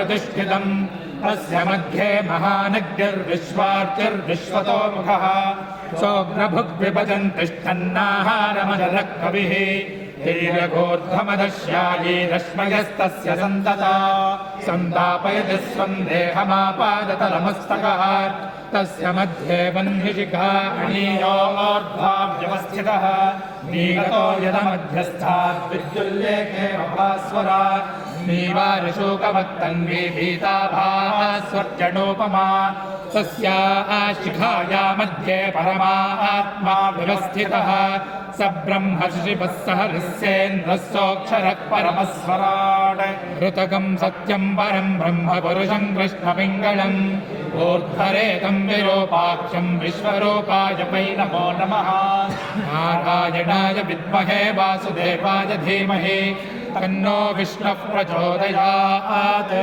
प्रतिष्ठितम् तस्य मध्ये महानग्निर्विश्वार्चिर्विश्वतो मुखः सोऽग्रभुग्विभजन् तिष्ठन्नाहारमजरः कविः हीर्यगोर्ध्वमदश्यायी रश्मयस्तस्य सन्तता सन्तापयति स्वं देहमापादतलमस्तकः तस्य मध्ये वह्निशिखा अणीयोर्ध्वाव्यवस्थितः नीगतो यदमध्यस्थात् विद्युल्लेखे भास्वरा नीवारिशोकवत्तङ्गी भीताभास्वर्जनोपमा तस्या शिखाया मध्ये परमात्मा व्यवस्थितः स ब्रह्म शिवः सह ऋस्येन्द्रः सोऽक्षरः परमस्वराट् ऋतकं सत्यं परं ब्रह्म पुरुषं कृष्णपिङ्गलम् ऊर्ध्वरेतं विरूपाक्षं विश्वरूपाय वै नमो नमः नारायणाय विद्महे वासुदेवाय धीमहि तन्नो विष्णुः प्रचोदयात्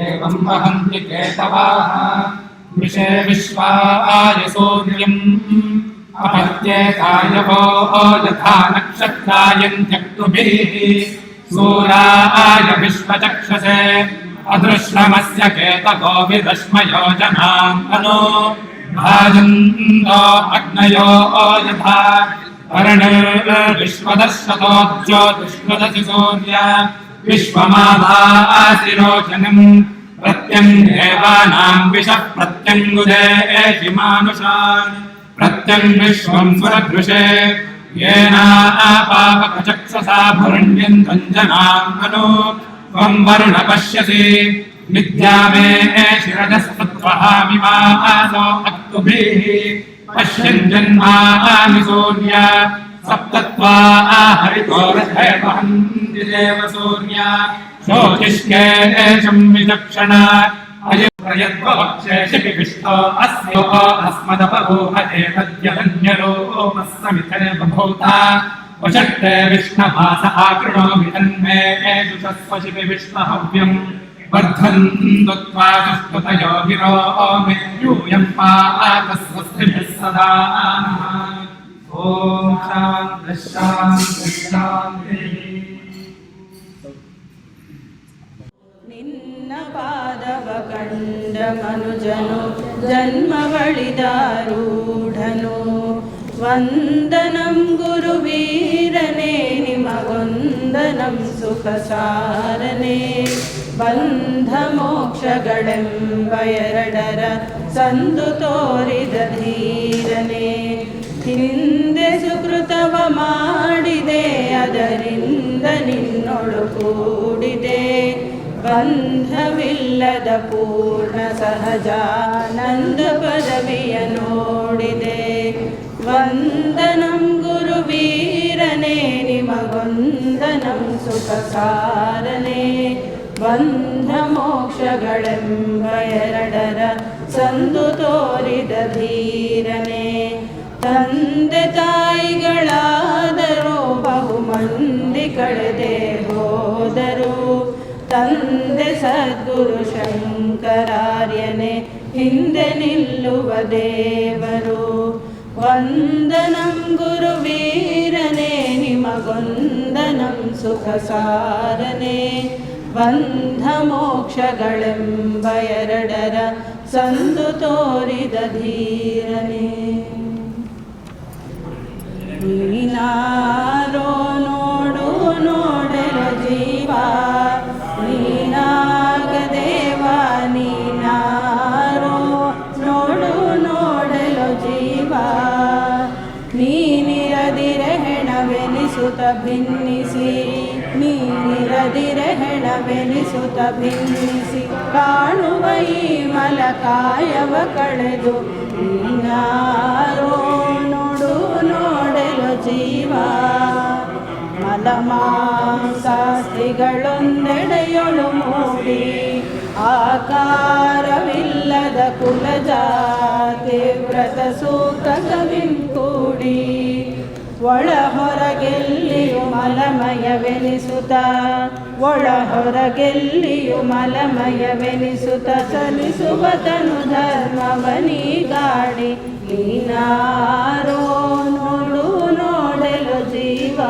एवं वहन्ति केतवाः वृषे विश्वाय सूर्यम् अपत्येताय वो यथा नक्षत्रायन्त्यक्तुभिः सूराय विश्वचक्षसे अदृश्यमस्य केतवो विरश्मयो जनाम् अनु भाजन्तो अग्नयो यथा वर्णिर्विश्वदर्शतो ज्योतिष्वदसि सूर्य विश्वमाभासिरोचनम् प्रत्यङ्गेवानां विषः प्रत्यङ्गुदेशि मानुषान् प्रत्यङ्विश्वं सुरदृशे येनापावकचक्षसा भुरण्यन्तं जनाम् अनु त्वं वरुण पश्यसि विद्यामे शिरजस्पत्वहामिमासो अक्तुभिः पश्यन् जन्मानि सूर्य सप्तत्वा हरितो रथे वहन्ति देव सूर्य ज्योतिष्केशं विचक्षण अयप्रयद्वक्षेषि विष्टो अस्यो अस्मदपरूह एतद्यधन्यरोमः समिथे बभूता वषट्टे विष्णवास आकृणोमि तन्मे एजुषस्वशिपि विष्णहव्यम् वर्धन्तु त्वा दुष्टतयो गिरो मे यूयं पातस्वस्तिभिः सदा ॐ शान्तिः शान्तिः शान्तिः ನಿನ್ನ ಪಾದವ ಕಂಡ ಮನುಜನು ಜನ್ಮವಳಿದಾರೂಢನು ವಂದನಂ ಗುರುವೀರನೇ ನಿಮಗೊಂದನಂ ಸುಖ ಸಾರನೆ ಬಂಧ ಮೋಕ್ಷಗಳೆಂಬ ಎರಡರ ಸಂದು ತೋರಿದ ಧೀರನೆ ಹಿಂದೆ ಸುಕೃತವ ಮಾಡಿದೆ ಅದರಿಂದ ನಿನ್ನೊಳು ಕೂಡಿದೆ ಬಂಧವಿಲ್ಲದ ಪೂರ್ಣ ಸಹಜಾನಂದ ಪದವಿಯ ನೋಡಿದೆ ವಂದನಂ ಗುರುವೀರನೇ ನಿಮಗೊಂದನಂ ಸುಖ ಸಾರನೆ ಬಂಧ ಮೋಕ್ಷಗಳೆಂಬ ಎರಡರ ಸಂದು ತೋರಿದ ಧೀರನೆ ತಂದೆ ತಾಯಿಗಳಾದರೂ ಬಹುಮಂದಿ ಕಳೆದೆ ಹೋದರು ತಂದೆ ಸದ್ಗುರು ಶಂಕರಾರ್ಯನೇ ಹಿಂದೆ ನಿಲ್ಲುವ ದೇವರು ವಂದನಂ ಗುರುವೀರನೇ ನಿಮಗೊಂದನಂ ಸುಖ ಸಾರನೆ ಬಂಧ ಮೋಕ್ಷಗಳೆಂಬ ಎರಡರ ಸಂದು ತೋರಿದ ಧೀರನೆ ನೀನಾರೋ ನೋಡು ನೋಡೆಲ ಜೀವ ನೀನಾಗದೇವ ನೀನಾರೋ ನೋಡು ನೋಡೆಲ ಜೀವ ನೀನಿರದಿರೆ ಹೆಣವೆನಿಸುತ್ತ ಭಿನ್ನಿಸಿ ನೀನಿರದಿರೆ ಹೆಣವೆನಿಸುತ್ತ ಭಿನ್ನಿಸಿ ಕಾಣುವ ಈ ಮಲಕಾಯವ ಕಳೆದು ನೀನಾರೋ ನೋಡು ನೋಡೆಲು ಜೀವ ಮಲಮಾಂಸಾಸ್ತಿಗಳೊಂದೆಡೆಯೊಳು ಮೂಡಿ ಆಕಾರವಿಲ್ಲದ ಕುಲಜಾತಿ ವ್ರತ ಸೂತಕವಿಂ ಕೂಡಿ ಒಳ ಹೊರಗೆಲ್ಲಿಯು ಮಲಮಯವೆನಿಸುತ್ತ ಒಳ ಹೊರಗೆಲ್ಲಿಯು ಮಲಮಯವೆನಿಸುತ್ತ ಚಲಿಸುವ ತನು ಧರ್ಮವನಿಗಾಡಿ ನೀನಾರೋ ನೋಡು ನೋಡಲು ಜೀವ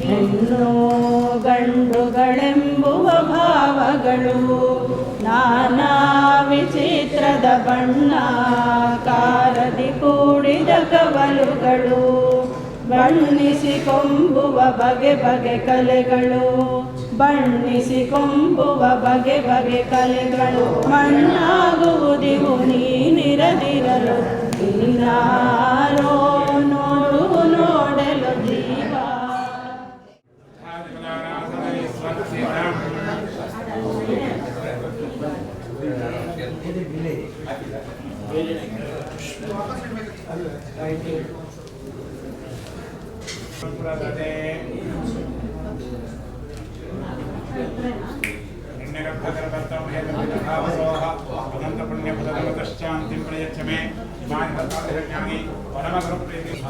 ಹೆಣ್ಣು ಗಂಡುಗಳೆಂಬುವ ಭಾವಗಳು ನಾನಾ ವಿಚಿತ್ರದ ಬಣ್ಣ ಕಾರದಿ ಕೂಡಿದ ಕವಲುಗಳು ಬಣ್ಣಿಸಿಕೊಂಬುವ ಬಗೆ ಬಗೆ ಕಲೆಗಳು ಬಣ್ಣಿಸಿಕೊಂಬುವ ಬಗೆ ಬಗೆ ಕಲೆಗಳು ಮಣ್ಣಾಗುವುದಿವು ನೀನಿರದಿರಲು ನೀನಾರೋ ನೋಡು ನೋಡಲು ಜೀವ. शांति प्रयच्छ मे ज्ञानी परम गुरु प्रीति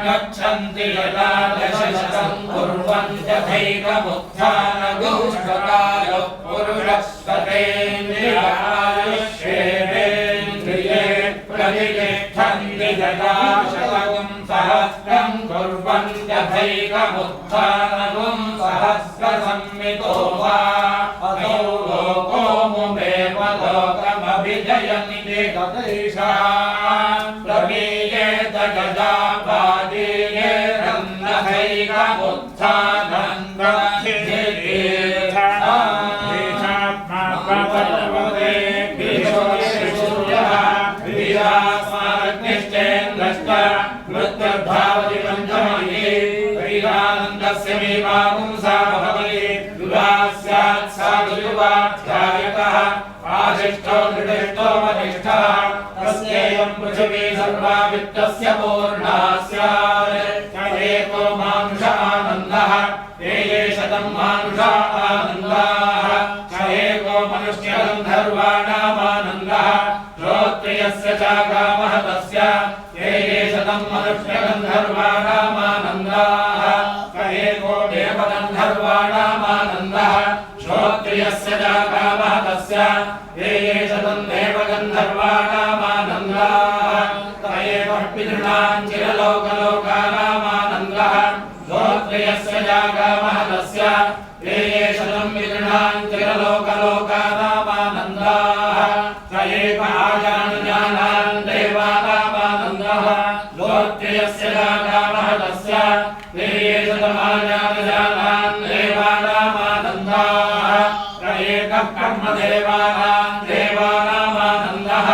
गच्छन्ति यदा दशशतं कुर्वन्त्यथैकमुत्थानगोष्ठकायो पुरुषस्पतेन्द्रियायुष्येवेन्द्रिये प्रतिष्ठन्ति यदा शतकं सहस्रं कुर्वन्त्यथैकमुत्थानगुं सहस्रसंमितो वा अतो लोको मुमेव लोकमभिजयन्ति तदैषां प्रमीयेत गजा पृथिवी सर्वा वित्तस्य पूर्णा स्यात् एको मानुष आनन्दः ये शतं मानुषा आनन्दाः एको मनुष्य गन्धर्वाणामानन्दः श्रोत्रियस्य चागामः तस्य ये शतं मनुष्य गन्धर्वाणामानन्दाः एको देवगन्धर्वाणामानन्दः श्रोत्रियस्य चागामः तस्य ये शतं देवगन्धर्वाणामानन्दाः एव पितॄणाञ्चिरलोकलोकानामानन्दः श्रोत्रियस्य जागामः तस्य ये शतं पितॄणाञ्चिरलोकलोकानामानन्दाः स एव आजानुजानान् देवानामानन्दः श्रोत्रियस्य जागामः तस्य ये शतमाजानुजानान् देवानामानन्दाः स एकः कर्मदेवानां देवानामानन्दः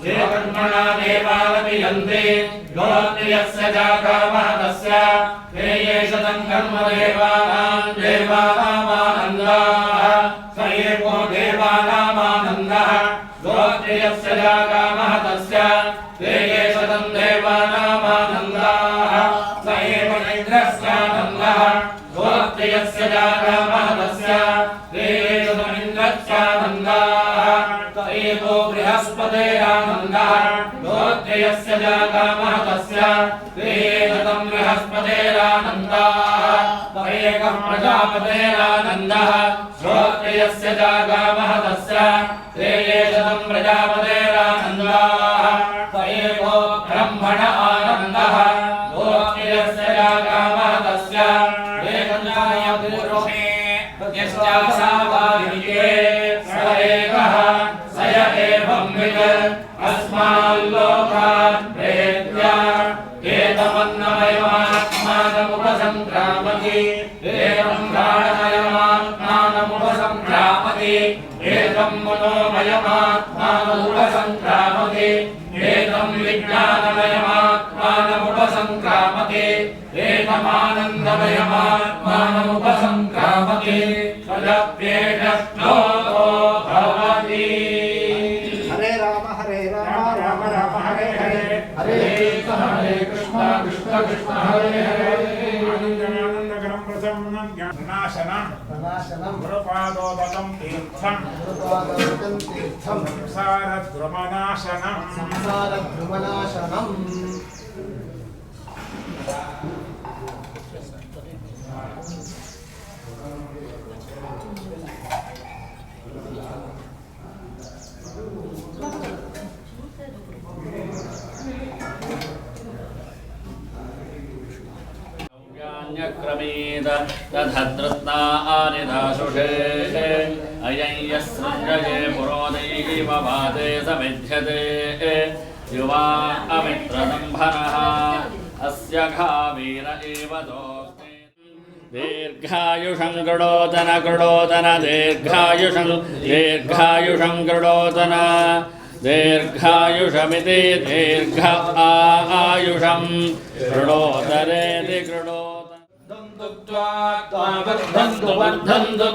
ये कर्मणा देवानभियन्ते श्रोत्रियस्य जागामः तस्य ये शतं कर्मदेवानां देवानामानन्दाः स एको देवानामानन्दः श्रोत्रियस्य जागामः तस्य ये शतं देवानामानन्दाः स एव इन्द्रस्यानन्दः श्रोत्रियस्य जागामः तस्य ये शतमिन्द्रस्यानन्दाः स एको बृहस्पतेरानन्दः श्रोत्रियस्य जागामः तस्य तेषतं बृहस्पतेरानन्दाः एकः प्रजापतेरानन्दः श्रोत्रियस्य जागामः तस्य तेषतं प्रजापतेरानन्दाः एको ब्रह्मण आनन्दः श्रोत्रियस्य जागामः तस्य एकपुरुषे यश्चासावादिके स एकः स य एवं विद् अस्माल्लोकान् प्रेत्य एतमन्नमयमात्मानमुपसङ्क्रामति एतं प्राणमयमात्मानमुपसङ्क्रामति एतं मनोमयमात्मानमुपसङ्क्रामति एतं विज्ञानमयमात्मानमुपसङ्क्रामति एतमानन्दमयमात्मानमुपसङ्क्रामति तदप्येषो भवति। हरे राम राम राम हरे हरे हरे कृष्ण कृष्ण कृष्ण हरे हरे आनन्दकरं प्रसन्नं ज्ञाननाशनं गुरुपादोदकं तीर्थं संसारध्रुमनाशनं क्रमेद तद्धृत्नानि दाशुषे अयं यस्सृजये पुरोदैववादे समिध्यते युवा अमित्रदम्भनः अस्य घावीर एव दोस्ते दीर्घायुषं कृणोतन दीर्घायुषं कृणोतन दीर्घायुषमिति दीर्घ आयुषं कृणोतरेति वर्धन्तु वर्धन्तु वर्धन्तु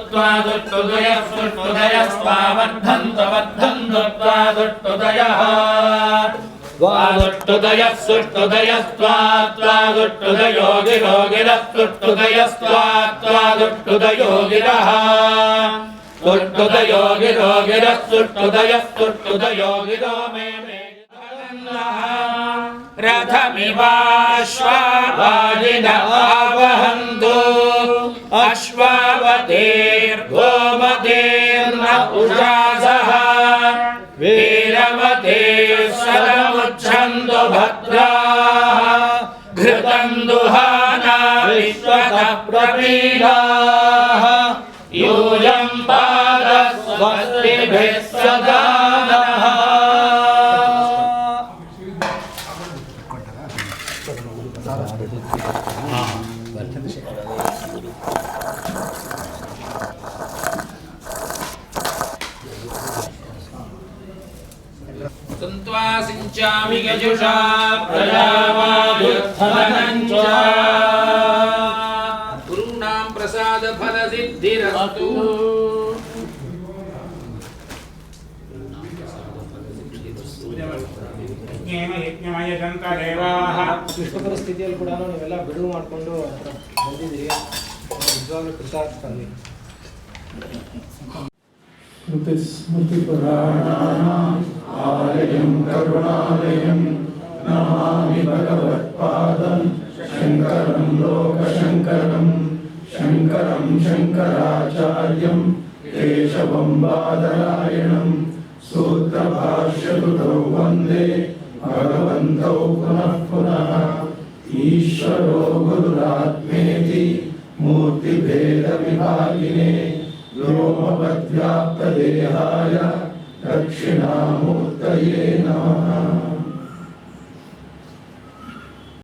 वर्धन्तुदयः दुष्टुदयः गिरो गिरः सुष्टुदयो गिरो मे रथमिवाश्वावाजिन आवहन्तु अश्वावतीर्गोमतीर्न उषासः वीरवती सदमुच्छन्तु भद्राः घृतं दुहाना विश्वतः प्रपीडाः यूयं पादस्वस्तिभिः सदा नः। सन्त्वा सिञ्चामि यजुषा प्रजावायुत्थनञ्च गुरूणां प्रसादफलसिद्धिरस्तु। ಕ್ಲಿಷ್ಟ ಪರಿಸ್ಥಿತಿಯಲ್ಲಿ ಕೂಡ ನೀವೆಲ್ಲ ಬಿಡುವು ಮಾಡಿಕೊಂಡು ಬಂದಿದ್ದೀರಿ, ನಿಜವಾಗ್ಲೂ ಕೃತಾರ್ಥ. आलयं करुणालयं नमामि भगवत्पादं शङ्करं लोकशङ्करं शङ्करं शङ्कराचार्यं केशवं बादरायणं सूत्रभाष्यकृतौ वन्दे भगवन्तौ पुनः पुनः। ईश्वरो गुरुरात्मेति मूर्तिभेदविभागिने व्योमवद्व्याप्तदेहाय दक्षिणामूर्तये नमः।